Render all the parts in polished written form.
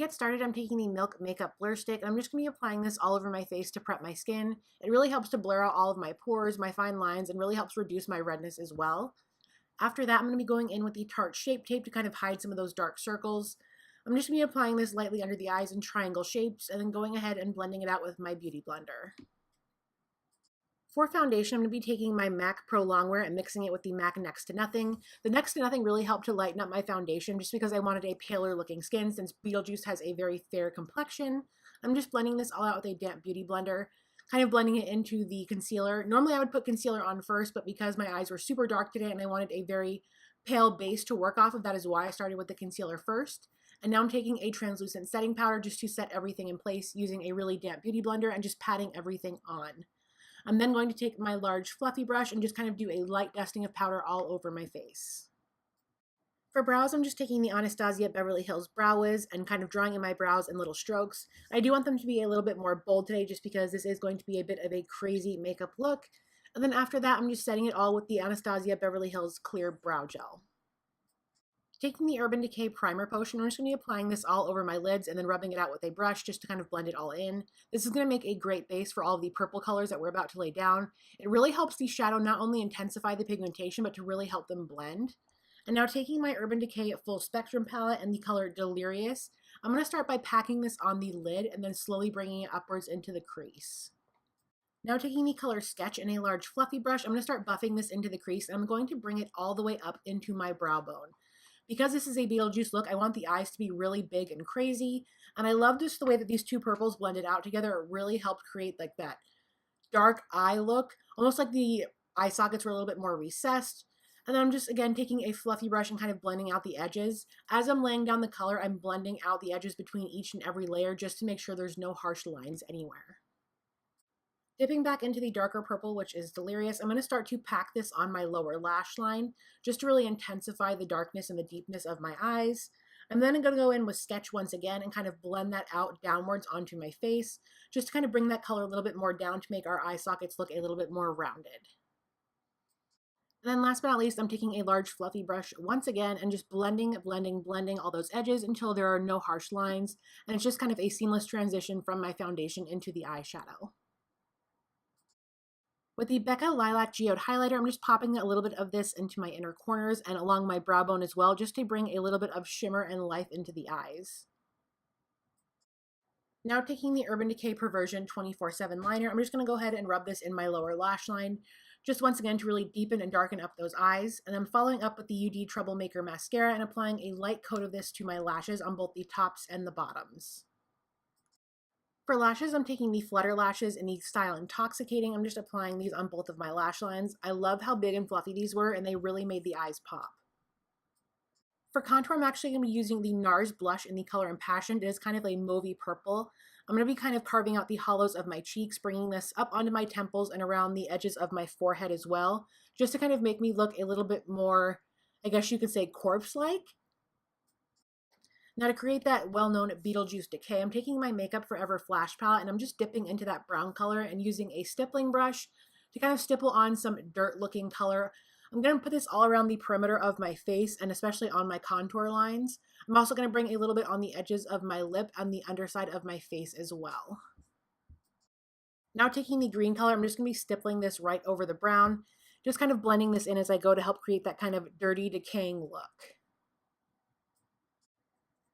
get started, I'm taking the Milk Makeup Blur Stick, and I'm just going to be applying this all over my face to prep my skin. It really helps to blur out all of my pores, my fine lines, and really helps reduce my redness as well. After that, I'm going to be going in with the Tarte Shape Tape to kind of hide some of those dark circles. I'm just going to be applying this lightly under the eyes in triangle shapes, and then going ahead and blending it out with my Beauty Blender. For foundation, I'm going to be taking my MAC Pro Longwear and mixing it with the MAC Next to Nothing. The Next to Nothing really helped to lighten up my foundation just because I wanted a paler looking skin since Beetlejuice has a very fair complexion. I'm just blending this all out with a damp beauty blender, kind of blending it into the concealer. Normally I would put concealer on first, but because my eyes were super dark today and I wanted a very pale base to work off of, that is why I started with the concealer first. And now I'm taking a translucent setting powder just to set everything in place using a really damp beauty blender and just patting everything on. I'm then going to take my large fluffy brush and just kind of do a light dusting of powder all over my face. For brows, I'm just taking the Anastasia Beverly Hills Brow Wiz and kind of drawing in my brows in little strokes. I do want them to be a little bit more bold today just because this is going to be a bit of a crazy makeup look. And then after that, I'm just setting it all with the Anastasia Beverly Hills Clear Brow Gel. Taking the Urban Decay Primer Potion, I'm just going to be applying this all over my lids and then rubbing it out with a brush just to kind of blend it all in. This is going to make a great base for all of the purple colors that we're about to lay down. It really helps the shadow not only intensify the pigmentation, but to really help them blend. And now taking my Urban Decay Full Spectrum palette and the color Delirious, I'm going to start by packing this on the lid and then slowly bringing it upwards into the crease. Now taking the color Sketch in a large fluffy brush, I'm going to start buffing this into the crease and I'm going to bring it all the way up into my brow bone. Because this is a Beetlejuice look, I want the eyes to be really big and crazy. And I love just the way that these two purples blended out together. It really helped create like that dark eye look, almost like the eye sockets were a little bit more recessed. And then I'm just, again, taking a fluffy brush and kind of blending out the edges. As I'm laying down the color, I'm blending out the edges between each and every layer just to make sure there's no harsh lines anywhere. Dipping back into the darker purple, which is Delirious, I'm going to start to pack this on my lower lash line just to really intensify the darkness and the deepness of my eyes. I'm then going to go in with Sketch once again and kind of blend that out downwards onto my face, just to kind of bring that color a little bit more down to make our eye sockets look a little bit more rounded. And then last but not least, I'm taking a large fluffy brush once again and just blending all those edges until there are no harsh lines, and it's just kind of a seamless transition from my foundation into the eyeshadow. With the BECCA Lilac Geode highlighter, I'm just popping a little bit of this into my inner corners and along my brow bone as well, just to bring a little bit of shimmer and life into the eyes. Now taking the Urban Decay Perversion 24/7 liner, I'm just going to go ahead and rub this in my lower lash line, just once again to really deepen and darken up those eyes. And I'm following up with the UD Troublemaker Mascara and applying a light coat of this to my lashes on both the tops and the bottoms. For lashes, I'm taking the Flutter Lashes in the style Intoxicating. I'm just applying these on both of my lash lines. I love how big and fluffy these were, and they really made the eyes pop. For contour, I'm actually going to be using the NARS blush in the color Impassioned. It is kind of a mauvey purple. I'm going to be kind of carving out the hollows of my cheeks, bringing this up onto my temples and around the edges of my forehead as well, just to kind of make me look a little bit more, I guess you could say, corpse-like. Now to create that well-known Beetlejuice decay, I'm taking my Makeup Forever Flash palette and I'm just dipping into that brown color and using a stippling brush to kind of stipple on some dirt-looking color. I'm going to put this all around the perimeter of my face and especially on my contour lines. I'm also going to bring a little bit on the edges of my lip and the underside of my face as well. Now taking the green color, I'm just going to be stippling this right over the brown, just kind of blending this in as I go to help create that kind of dirty, decaying look.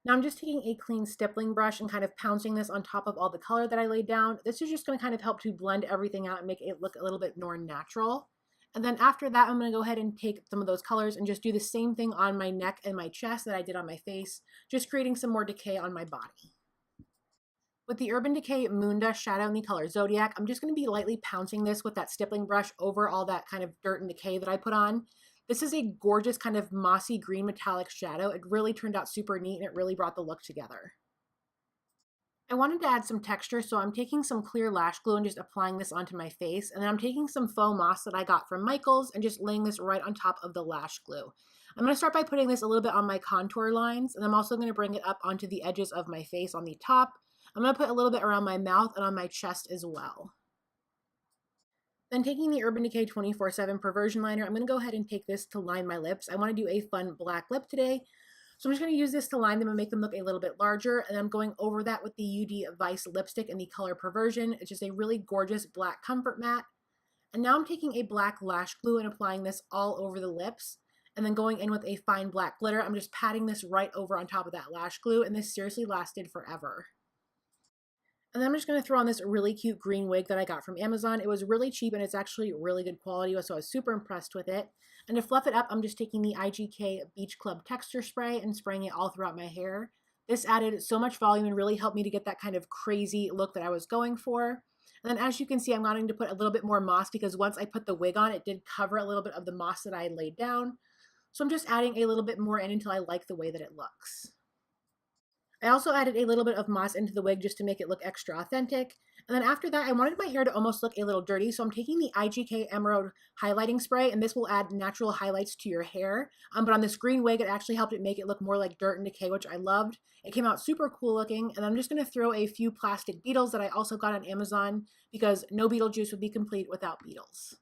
Now I'm just taking a clean stippling brush and kind of pouncing this on top of all the color that I laid down. This is just going to kind of help to blend everything out and make it look a little bit more natural. And then after that, I'm going to go ahead and take some of those colors and just do the same thing on my neck and my chest that I did on my face, just creating some more decay on my body. With the Urban Decay Moon Dust shadow in the color Zodiac, I'm just going to be lightly pouncing this with that stippling brush over all that kind of dirt and decay that I put on. This is a gorgeous kind of mossy green metallic shadow. It really turned out super neat and it really brought the look together. I wanted to add some texture, so I'm taking some clear lash glue and just applying this onto my face. And then I'm taking some faux moss that I got from Michael's and just laying this right on top of the lash glue. I'm going to start by putting this a little bit on my contour lines, and I'm also going to bring it up onto the edges of my face on the top. I'm going to put a little bit around my mouth and on my chest as well. Then taking the Urban Decay 24/7 Perversion Liner, I'm going to go ahead and take this to line my lips. I want to do a fun black lip today. So I'm just going to use this to line them and make them look a little bit larger. And I'm going over that with the UD Vice lipstick in the color Perversion. It's just a really gorgeous black comfort matte. And now I'm taking a black lash glue and applying this all over the lips. And then going in with a fine black glitter. I'm just patting this right over on top of that lash glue. And this seriously lasted forever. And then I'm just going to throw on this really cute green wig that I got from Amazon. It was really cheap and it's actually really good quality, so I was super impressed with it. And to fluff it up, I'm just taking the IGK Beach Club Texture Spray and spraying it all throughout my hair. This added so much volume and really helped me to get that kind of crazy look that I was going for. And then as you can see, I'm wanting to put a little bit more moss because once I put the wig on, it did cover a little bit of the moss that I had laid down. So I'm just adding a little bit more in until I like the way that it looks. I also added a little bit of moss into the wig just to make it look extra authentic. And then after that, I wanted my hair to almost look a little dirty, so I'm taking the IGK Emerald Highlighting Spray, and this will add natural highlights to your hair. But on this green wig, it actually helped it make it look more like dirt and decay, which I loved. It came out super cool looking, and I'm just going to throw a few plastic beetles that I also got on Amazon because no Beetlejuice would be complete without beetles.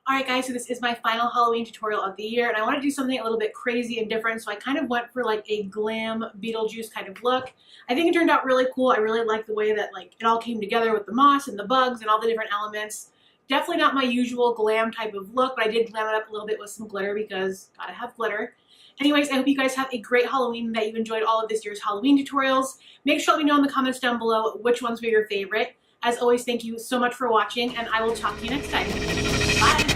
Alright guys, so this is my final Halloween tutorial of the year, and I want to do something a little bit crazy and different, so I kind of went for like a glam Beetlejuice kind of look. I think it turned out really cool. I really like the way that like it all came together with the moss and the bugs and all the different elements. Definitely not my usual glam type of look, but I did glam it up a little bit with some glitter because gotta have glitter. Anyways, I hope you guys have a great Halloween and that you enjoyed all of this year's Halloween tutorials. Make sure to let me know in the comments down below which ones were your favorite. As always, thank you so much for watching, and I will talk to you next time. Bye!